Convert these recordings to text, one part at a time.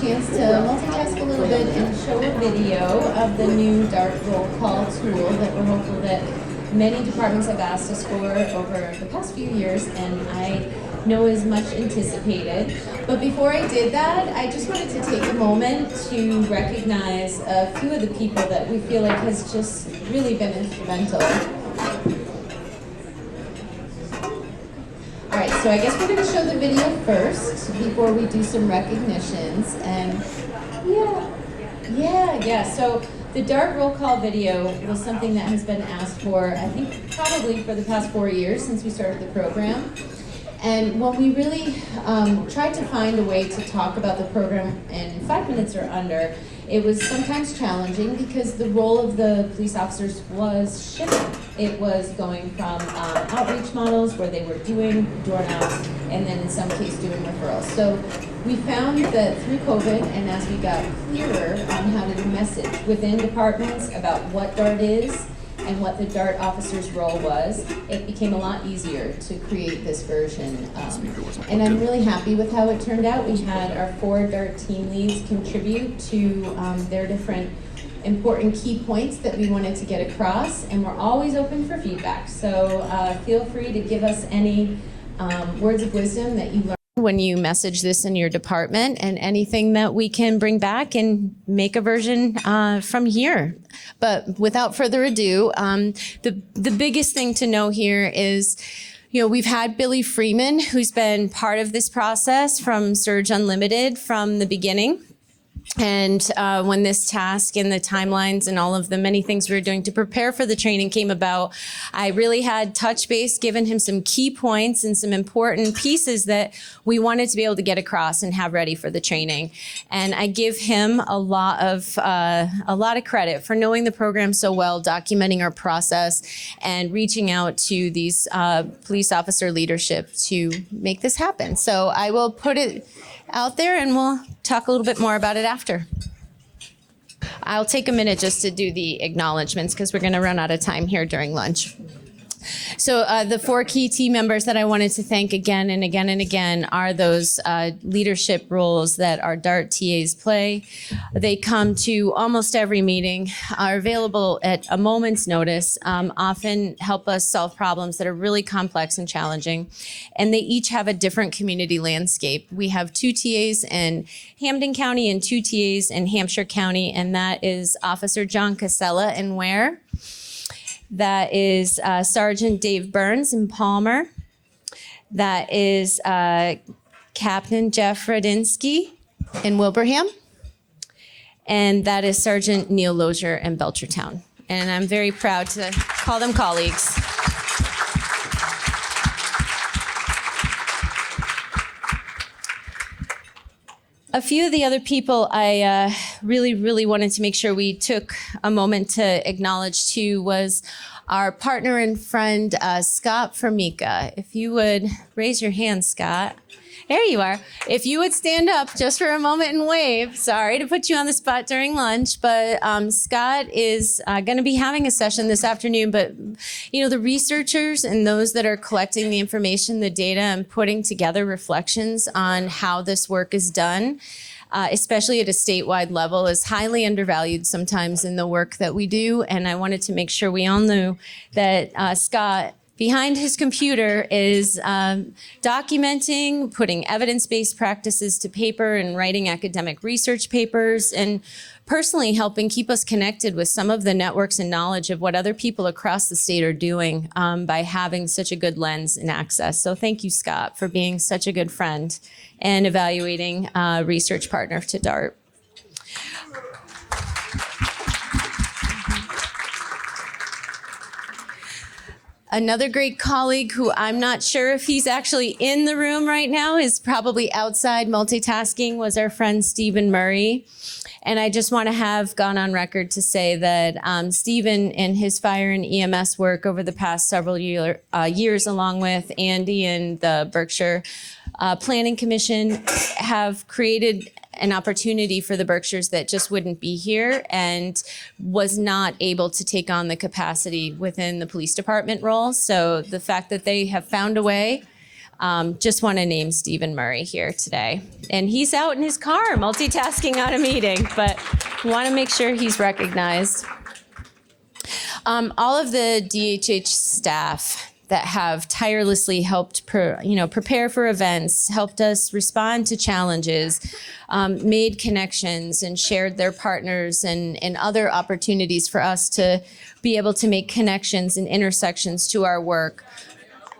chance to multitask a little bit and show a video of the new DART roll call tool that we're hopeful that many departments have asked us for over the past few years, and I know is much anticipated. But before I did that, I just wanted to take a moment to recognize a few of the people that we feel like has just really been instrumental. All right, so I guess we're going to show the video first before we do some recognitions. And yeah. So the DART roll call video was something that has been asked for, I think, probably for the past 4 years since we started the program. And when we really tried to find a way to talk about the program in 5 minutes or under, it was sometimes challenging because the role of the police officers was shifting. It was going from outreach models where they were doing door knocks and then in some cases doing referrals. So we found that through COVID and as we got clearer on how to message within departments about what DART is and what the DART officer's role was, it became a lot easier to create this version. And I'm really happy with how it turned out. We had our 4 DART team leads contribute to their different important key points that we wanted to get across, and we're always open for feedback. So feel free to give us any words of wisdom that you learned when you message this in your department, and anything that we can bring back and make a version from here. But without further ado, the biggest thing to know here is, we've had Billy Freeman, who's been part of this process from Surge Unlimited from the beginning. And when this task and the timelines and all of the many things we were doing to prepare for the training came about, I really had touch base, given him some key points and some important pieces that we wanted to be able to get across and have ready for the training. And I give him a lot of credit for knowing the program so well, documenting our process, and reaching out to these police officer leadership to make this happen. So I will put it out there and we'll talk a little bit more about it after. I'll take a minute just to do the acknowledgements because we're going to run out of time here during lunch. So the 4 key team members that I wanted to thank again and again and again are those leadership roles that our DART TAs play. They come to almost every meeting, are available at a moment's notice, often help us solve problems that are really complex and challenging. And they each have a different community landscape. We have 2 TAs in Hampden County and 2 TAs in Hampshire County, and that is Officer John Casella in Ware. That is Sergeant Dave Burns in Palmer. That is Captain Jeff Radinsky in Wilbraham. And that is Sergeant Neil Lozier in Belchertown. And I'm very proud to call them colleagues. A few of the other people I really wanted to make sure we took a moment to acknowledge too was our partner and friend, Scott Formica. If you would raise your hand, Scott. There you are. If you would stand up just for a moment and wave. Sorry to put you on the spot during lunch, but Scott is going to be having a session this afternoon. But, the researchers and those that are collecting the information, the data, and putting together reflections on how this work is done, especially at a statewide level, is highly undervalued sometimes in the work that we do. And I wanted to make sure we all knew that Scott, behind his computer, is documenting, putting evidence-based practices to paper and writing academic research papers, and personally helping keep us connected with some of the networks and knowledge of what other people across the state are doing by having such a good lens and access. So thank you, Scott, for being such a good friend and evaluating research partner to DART. Another great colleague who I'm not sure if he's actually in the room right now, is probably outside multitasking, was our friend Stephen Murray. And I just want to have gone on record to say that Stephen and his fire and EMS work over the past several years, along with Andy and the Berkshire Planning Commission, have created an opportunity for the Berkshires that just wouldn't be here and was not able to take on the capacity within the police department role. So the fact that they have found a way Just want to name Stephen Murray here today. And he's out in his car multitasking on a meeting, but want to make sure he's recognized. All of the DHH staff that have tirelessly helped prepare for events, helped us respond to challenges, made connections and shared their partners and other opportunities for us to be able to make connections and intersections to our work.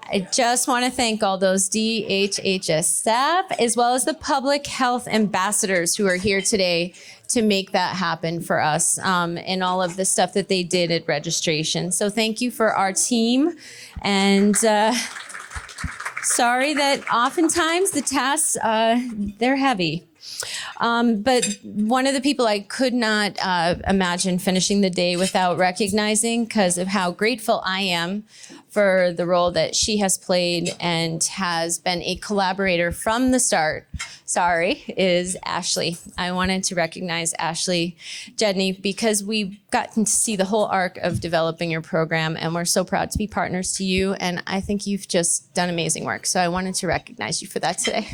I just want to thank all those DHHS staff as well as the public health ambassadors who are here today to make that happen for us and all of the stuff that they did at registration. So thank you for our team. And sorry that oftentimes the tasks, they're heavy. But one of the people I could not imagine finishing the day without recognizing because of how grateful I am for the role that she has played and has been a collaborator from the start, is Ashley. I wanted to recognize Ashley Jedney because we've gotten to see the whole arc of developing your program, and we're so proud to be partners to you, and I think you've just done amazing work. So I wanted to recognize you for that today.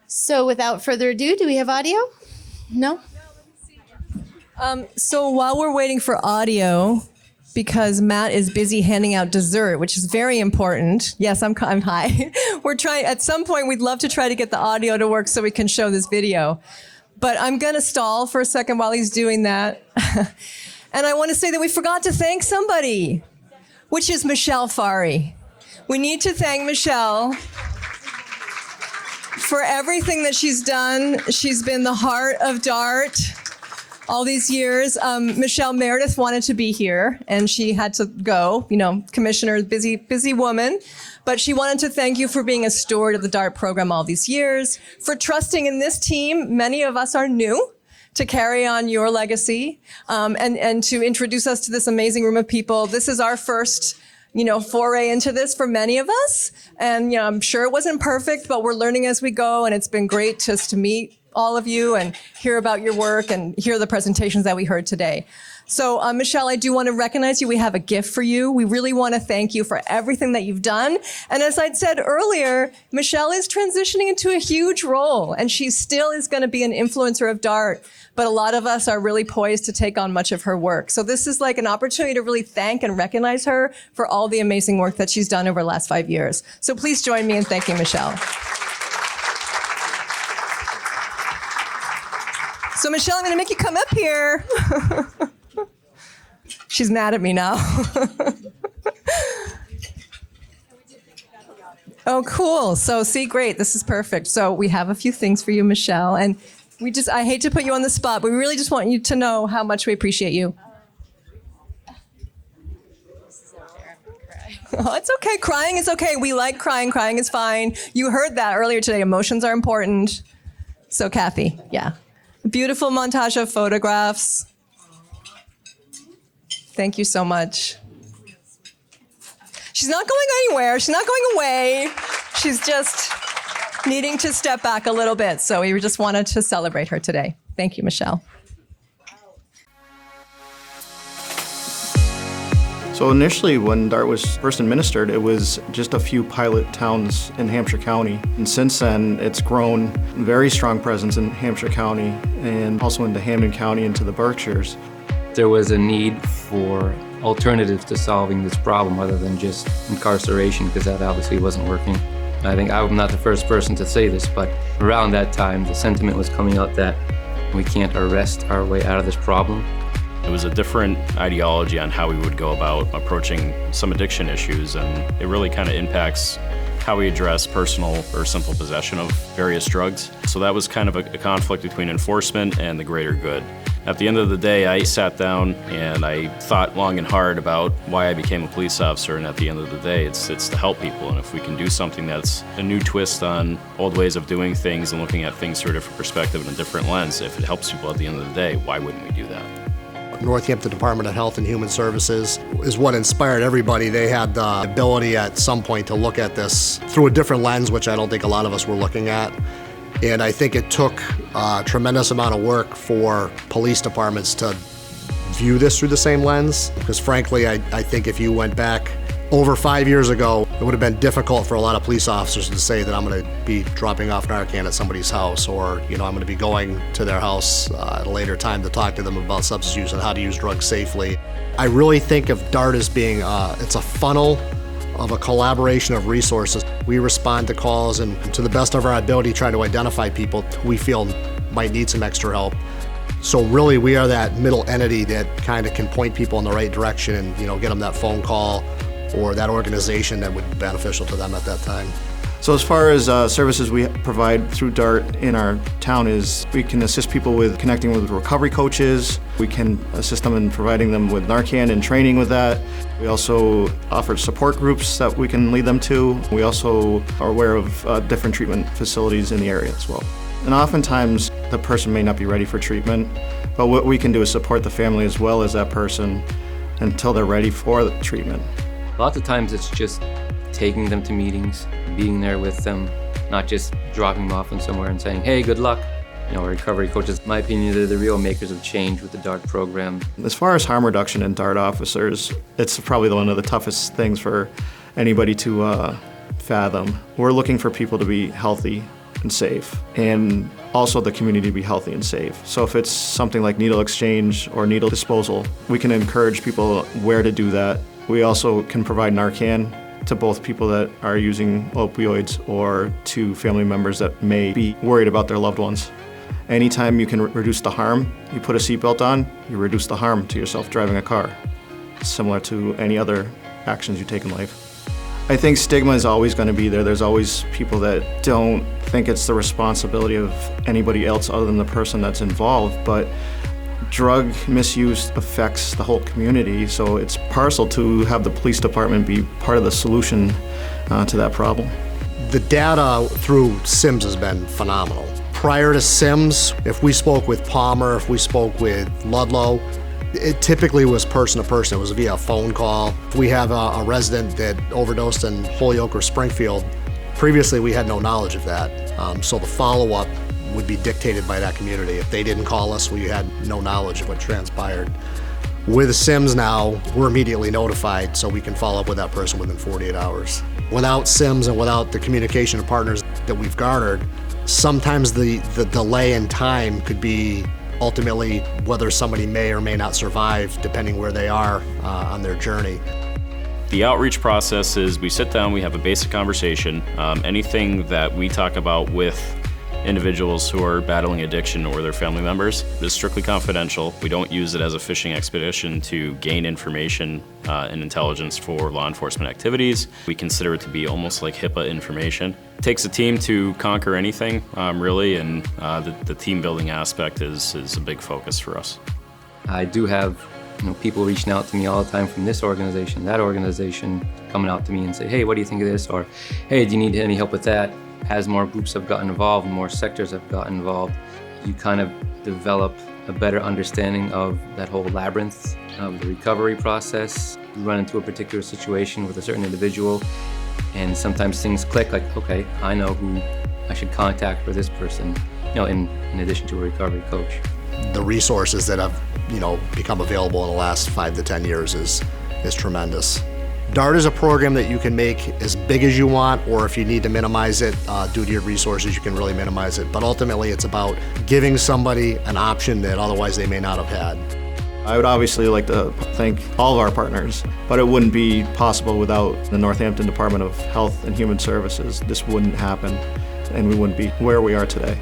So without further ado, do we have audio? No? So while we're waiting for audio, because Matt is busy handing out dessert, which is very important. Yes, I'm high. We're trying, at some point, we'd love to try to get the audio to work so we can show this video. But I'm going to stall for a second while he's doing that. And I want to say that we forgot to thank somebody, which is Michelle Fari. We need to thank Michelle for everything that she's done. She's been the heart of DART all these years. Michelle Meredith wanted to be here and she had to go, commissioner, busy woman, but she wanted to thank you for being a steward of the DART program all these years, for trusting in this team. Many of us are new to carry on your legacy, and to introduce us to this amazing room of people. This is our first foray into this for many of us. And, I'm sure it wasn't perfect, but we're learning as we go. And it's been great just to meet all of you and hear about your work and hear the presentations that we heard today. So, Michelle, I do want to recognize you. We have a gift for you. We really want to thank you for everything that you've done. And as I'd said earlier, Michelle is transitioning into a huge role, and she still is going to be an influencer of DART. But a lot of us are really poised to take on much of her work. So this is like an opportunity to really thank and recognize her for all the amazing work that she's done over the last 5 years. So please join me in thanking Michelle. So Michelle, I'm going to make you come up here. She's mad at me now. Oh, cool. So see, great. This is perfect. So we have a few things for you, Michelle. And I hate to put you on the spot, but we really just want you to know how much we appreciate you. Oh, it's okay. Crying is okay. We like crying. Crying is fine. You heard that earlier today. Emotions are important. So Kathy, yeah. Beautiful montage of photographs. Thank you so much. She's not going anywhere. She's not going away. She's just needing to step back a little bit. So we just wanted to celebrate her today. Thank you, Michelle. So initially, when DART was first administered, it was just a few pilot towns in Hampshire County. And since then, it's grown very strong presence in Hampshire County and also into Hamden County, into the Berkshires. There was a need for alternatives to solving this problem other than just incarceration, because that obviously wasn't working. I think I'm not the first person to say this, but around that time, the sentiment was coming out that we can't arrest our way out of this problem. It was a different ideology on how we would go about approaching some addiction issues, and it really kind of impacts how we address personal or simple possession of various drugs. So that was kind of a conflict between enforcement and the greater good. At the end of the day, I sat down and I thought long and hard about why I became a police officer, and at the end of the day, it's to help people. And if we can do something that's a new twist on old ways of doing things and looking at things through a different perspective and a different lens, if it helps people at the end of the day, why wouldn't we do that? Northampton Department of Health and Human Services is what inspired everybody. They had the ability at some point to look at this through a different lens, which I don't think a lot of us were looking at. And I think it took a tremendous amount of work for police departments to view this through the same lens, because frankly, I think if you went back over 5 years ago, it would have been difficult for a lot of police officers to say that I'm going to be dropping off Narcan at somebody's house, or I'm going to be going to their house at a later time to talk to them about substance use and how to use drugs safely. I really think of DART as being it's a funnel of a collaboration of resources. We respond to calls and to the best of our ability try to identify people who we feel might need some extra help. So really we are that middle entity that kind of can point people in the right direction and get them that phone call or that organization that would be beneficial to them at that time. So as far as services we provide through DART in our town is we can assist people with connecting with recovery coaches. We can assist them in providing them with Narcan and training with that. We also offer support groups that we can lead them to. We also are aware of different treatment facilities in the area as well. And oftentimes the person may not be ready for treatment, but what we can do is support the family as well as that person until they're ready for the treatment. Lots of times it's just taking them to meetings, being there with them, not just dropping them off in somewhere and saying, hey, good luck. Recovery coaches, in my opinion, they're the real makers of change with the DART program. As far as harm reduction in DART officers, it's probably one of the toughest things for anybody to fathom. We're looking for people to be healthy and safe, and also the community to be healthy and safe. So if it's something like needle exchange or needle disposal, we can encourage people where to do that. We also can provide Narcan to both people that are using opioids or to family members that may be worried about their loved ones. Anytime you can reduce the harm, you put a seatbelt on, you reduce the harm to yourself driving a car, similar to any other actions you take in life. I think stigma is always going to be there. There's always people that don't think it's the responsibility of anybody else other than the person that's involved, but drug misuse affects the whole community, so it's parcel to have the police department be part of the solution to that problem. The data through SIMS has been phenomenal. Prior to SIMS, if we spoke with Palmer, if we spoke with Ludlow, it typically was person to person. It was via a phone call. If we have a resident that overdosed in Holyoke or Springfield, previously we had no knowledge of that. So the follow-up would be dictated by that community. If they didn't call us, we had no knowledge of what transpired. With SIMS now, we're immediately notified, so we can follow up with that person within 48 hours. Without SIMS and without the communication of partners that we've garnered, sometimes the delay in time could be ultimately whether somebody may or may not survive, depending where they are on their journey. The outreach process is we sit down, we have a basic conversation. Anything that we talk about with individuals who are battling addiction or their family members is strictly confidential. We don't use it as a fishing expedition to gain information and intelligence for law enforcement activities. We consider it to be almost like HIPAA information. It takes a team to conquer anything, really, and the team building aspect is a big focus for us. I do have people reaching out to me all the time from this organization, that organization, coming out to me and say, hey, what do you think of this? Or, hey, do you need any help with that? As more groups have gotten involved, more sectors have gotten involved, you kind of develop a better understanding of that whole labyrinth of the recovery process. You run into a particular situation with a certain individual, and sometimes things click like, okay, I know who I should contact for this person, in addition to a recovery coach. The resources that have, become available in the last 5 to 10 years is tremendous. DART is a program that you can make as big as you want, or if you need to minimize it due to your resources, you can really minimize it. But ultimately, it's about giving somebody an option that otherwise they may not have had. I would obviously like to thank all of our partners, but it wouldn't be possible without the Northampton Department of Health and Human Services. This wouldn't happen, and we wouldn't be where we are today.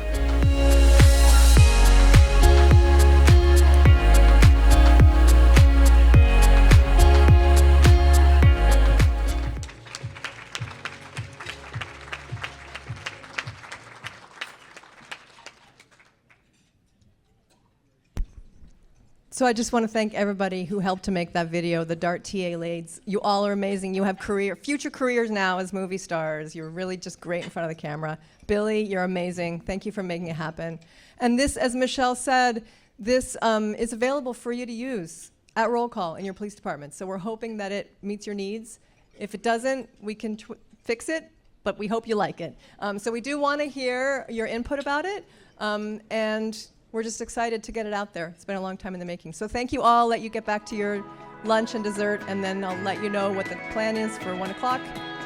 So I just want to thank everybody who helped to make that video, the DART TA ladies. You all are amazing. You have future careers now as movie stars. You're really just great in front of the camera. Billy, you're amazing. Thank you for making it happen. And this, as Michelle said, this is available for you to use at roll call in your police department. So we're hoping that it meets your needs. If it doesn't, we can fix it, but we hope you like it. So we do want to hear your input about it. And we're just excited to get it out there. It's been a long time in the making. So thank you all. Let you get back to your lunch and dessert, and then I'll let you know what the plan is for 1 o'clock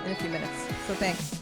in a few minutes. So thanks.